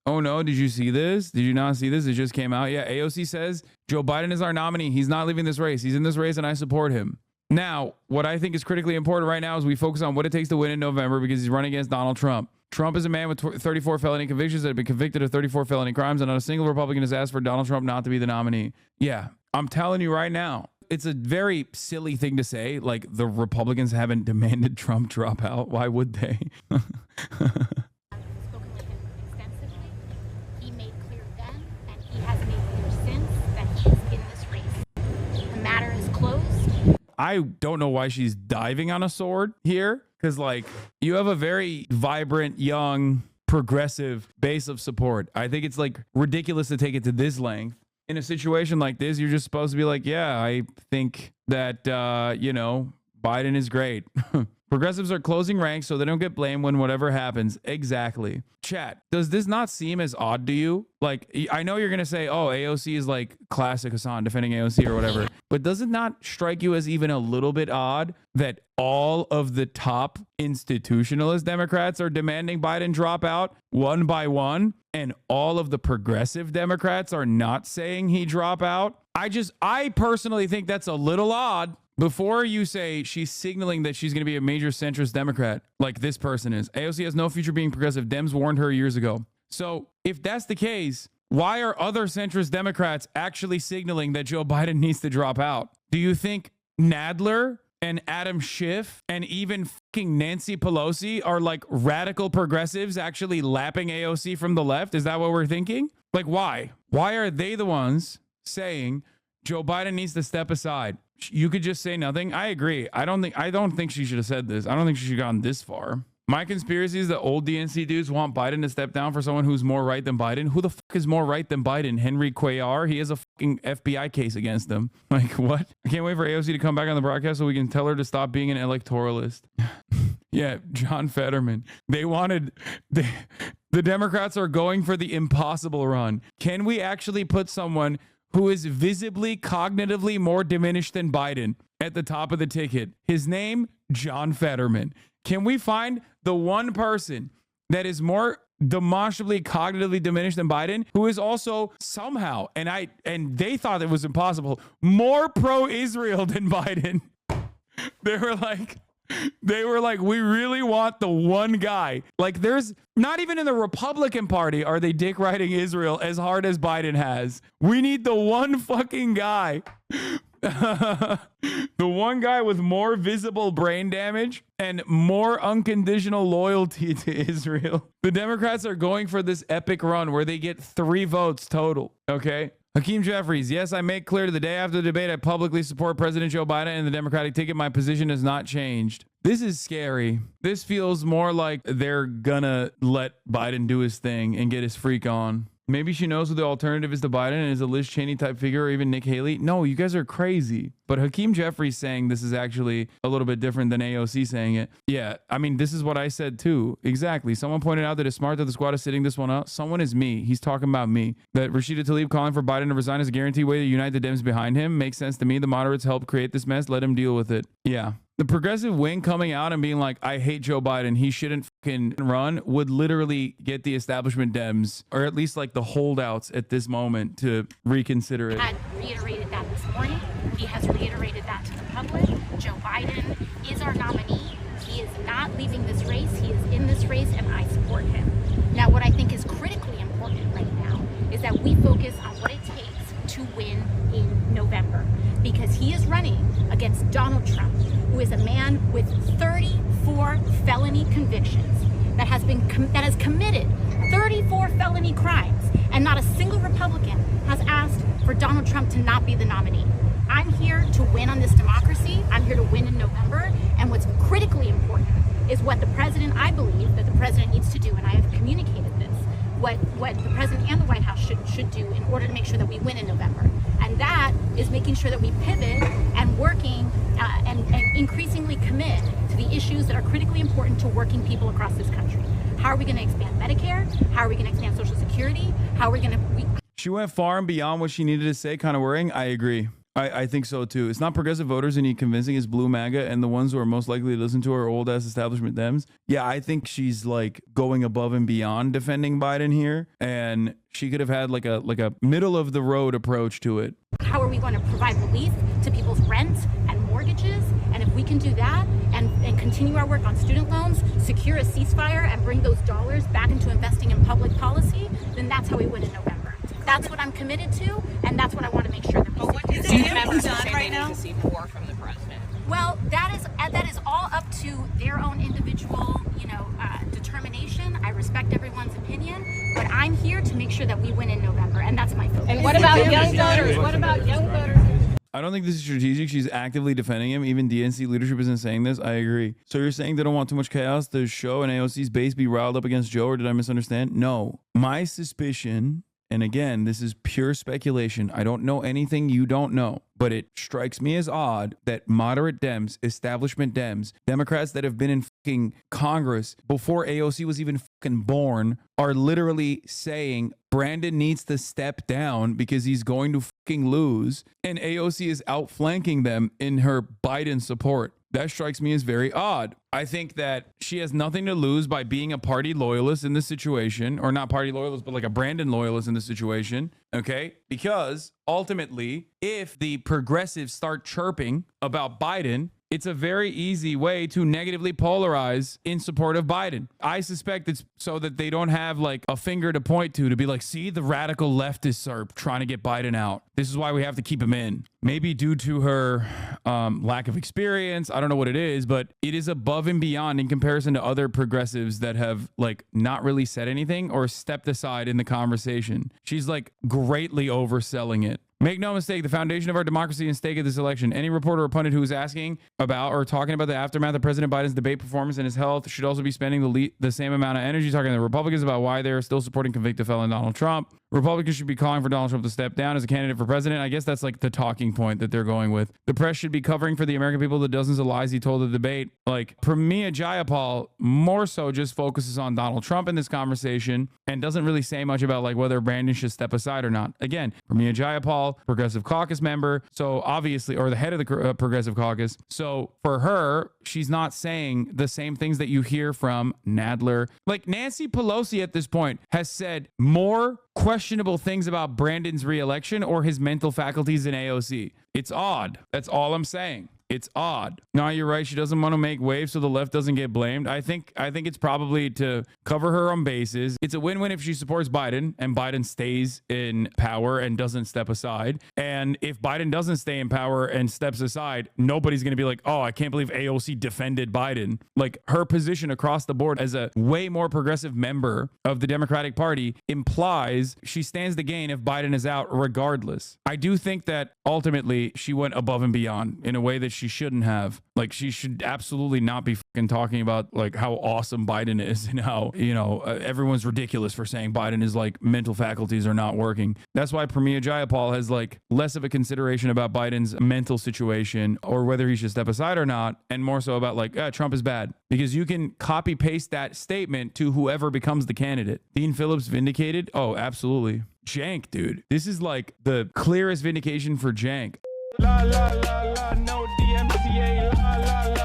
Oh no, did you see this? Did you not see this? It just came out. Yeah, AOC says Joe Biden is our nominee. He's not leaving this race. He's in this race and I support him. Now, what I think is critically important right now is we focus on what it takes to win in November because he's running against Donald Trump. Trump is a man with 34 felony convictions that have been convicted of 34 felony crimes, and not a single Republican has asked for Donald Trump not to be the nominee. Yeah, I'm telling you right now, it's a very silly thing to say. Like, the Republicans haven't demanded Trump drop out. Why would they? Spoken with him extensively. He made clear then, and he has made clear since, that he is in this race. The matter is closed. I don't know why she's diving on a sword here, because like you have a very vibrant, young, progressive base of support. I think it's like ridiculous to take it to this length. In a situation like this, you're just supposed to be like, yeah, I think that, Biden is great. Progressives are closing ranks so they don't get blamed when whatever happens. Exactly. Chat, does this not seem as odd to you? Like, I know you're going to say, oh, AOC is like classic Hasan defending AOC or whatever. But does it not strike you as even a little bit odd that all of the top institutionalist Democrats are demanding Biden drop out one by one, and all of the progressive Democrats are not saying he drop out? I personally think that's a little odd. Before you say she's signaling that she's going to be a major centrist Democrat, like this person is. AOC has no future being progressive. Dems warned her years ago. So if that's the case, why are other centrist Democrats actually signaling that Joe Biden needs to drop out? Do you think Nadler and Adam Schiff and even fucking Nancy Pelosi are like radical progressives actually lapping AOC from the left? Is that what we're thinking? Like, why? Why are they the ones saying Joe Biden needs to step aside? You could just say nothing. I agree. I don't think she should have said this. I don't think she should have gone this far. My conspiracy is that old DNC dudes want Biden to step down for someone who's more right than Biden. Who the fuck is more right than Biden? Henry Cuellar? He has a fucking FBI case against him. Like, what? I can't wait for AOC to come back on the broadcast so we can tell her to stop being an electoralist. Yeah, John Fetterman. The Democrats are going for the impossible run. Can we actually put someone who is visibly, cognitively more diminished than Biden at the top of the ticket? His name, John Fetterman. Can we find the one person that is more demonstrably cognitively diminished than Biden, who is also somehow, and they thought it was impossible, more pro-Israel than Biden? They were like, we really want the one guy. Like, there's not even in the Republican Party are they dick riding Israel as hard as Biden has. We need the one fucking guy. The one guy with more visible brain damage and more unconditional loyalty to Israel. The Democrats are going for this epic run where they get 3 votes total. Okay. Hakeem Jeffries, yes, I make clear to the day after the debate I publicly support President Joe Biden and the Democratic ticket. My position has not changed. This is scary. This feels more like they're gonna let Biden do his thing and get his freak on. Maybe she knows who the alternative is to Biden and is a Liz Cheney type figure or even Nick Haley. No, you guys are crazy. But Hakeem Jeffries saying this is actually a little bit different than AOC saying it. Yeah, I mean, this is what I said too. Exactly. Someone pointed out that it's smart that the squad is sitting this one out. Someone is me. He's talking about me. That Rashida Tlaib calling for Biden to resign is a guaranteed way to unite the Dems behind him. Makes sense to me. The moderates helped create this mess. Let him deal with it. Yeah. The progressive wing coming out and being like, I hate Joe Biden, he shouldn't fucking run, would literally get the establishment Dems, or at least like the holdouts at this moment, to reconsider it. Had reiterated that this morning. He has reiterated that to the public. Joe Biden is our nominee. He is not leaving this race. He is in this race, and I support him. Now, what I think is critically important right now is that we focus on what it takes to win in November, because he is running against Donald Trump, who is a man with 34 felony convictions that has committed 34 felony crimes, and not a single Republican has asked for Donald Trump to not be the nominee. I'm here to win on this democracy. I'm here to win in November, and what's critically important is what the president, I believe that the president needs to do, and I have communicated this, what the president and the White House should do in order to make sure that we win in November. And that is making sure that we pivot and working and increasingly commit to the issues that are critically important to working people across this country. How are we going to expand Medicare? How are we going to expand Social Security? How are we going to... She went far and beyond what she needed to say, kind of worrying. I agree. I think so too. It's not progressive voters and you convincing it's blue MAGA, and the ones who are most likely to listen to her old ass establishment Dems. Yeah, I think she's like going above and beyond defending Biden here, and she could have had like a middle of the road approach to it. How are we going to provide relief to people's rent and mortgages? And if we can do that and continue our work on student loans, secure a ceasefire, and bring those dollars back into investing in public policy, then that's how we win in November. That's what I'm committed to, and that's what I want to make sure that we do. Do you have done right now? To see more from the president. Well, that is all up to their own individual, determination. I respect everyone's opinion, but I'm here to make sure that we win in November, and that's my focus. And what about young voters? What about young voters? I don't think this is strategic. She's actively defending him. Even DNC leadership isn't saying this. I agree. So you're saying they don't want too much chaos to show and AOC's base be riled up against Joe, or did I misunderstand? No. My suspicion, and again, this is pure speculation. I don't know anything you don't know, but it strikes me as odd that moderate Dems, establishment Dems, Democrats that have been in fucking Congress before AOC was even fucking born, are literally saying Brandon needs to step down because he's going to fucking lose. And AOC is outflanking them in her Biden support. That strikes me as very odd. I think that she has nothing to lose by being a party loyalist in this situation, or not party loyalist, but like a Brandon loyalist in this situation. Okay. Because ultimately, if the progressives start chirping about Biden, it's a very easy way to negatively polarize in support of Biden. I suspect it's so that they don't have like a finger to point to be like, see, the radical leftists are trying to get Biden out. This is why we have to keep him in. Maybe due to her lack of experience. I don't know what it is, but it is above and beyond in comparison to other progressives that have like not really said anything or stepped aside in the conversation. She's like greatly overselling it. Make no mistake, the foundation of our democracy is at stake at this election. Any reporter or pundit who is asking about or talking about the aftermath of President Biden's debate performance and his health should also be spending the same amount of energy talking to the Republicans about why they're still supporting convicted felon Donald Trump. Republicans should be calling for Donald Trump to step down as a candidate for president. I guess that's like the talking point that they're going with. The press should be covering for the American people the dozens of lies he told the debate. Like Pramila Jayapal more so just focuses on Donald Trump in this conversation and doesn't really say much about like whether Brandon should step aside or not. Again, Pramila Jayapal, Progressive Caucus member, so obviously, or the head of the Progressive Caucus. So for her, she's not saying the same things that you hear from Nadler. Like Nancy Pelosi at this point has said more questionable things about Brandon's reelection or his mental faculties in AOC. It's odd. That's all I'm saying. It's odd. No, you're right. She doesn't want to make waves so the left doesn't get blamed. I think it's probably to cover her own bases. It's a win-win if she supports Biden and Biden stays in power and doesn't step aside. And if Biden doesn't stay in power and steps aside, nobody's going to be like, oh, I can't believe AOC defended Biden. Like her position across the board as a way more progressive member of the Democratic Party implies she stands to gain if Biden is out regardless. I do think that ultimately she went above and beyond in a way that she shouldn't have. Like she should absolutely not be fucking talking about like how awesome Biden is and how, everyone's ridiculous for saying Biden is like mental faculties are not working. That's why Pramila Jayapal has like less of a consideration about Biden's mental situation or whether he should step aside or not, and more so about like, Trump is bad, because you can copy paste that statement to whoever becomes the candidate. Dean Phillips vindicated? Oh, absolutely. Jank, dude. This is like the clearest vindication for Jank. La la la la, no DMCA, la la la.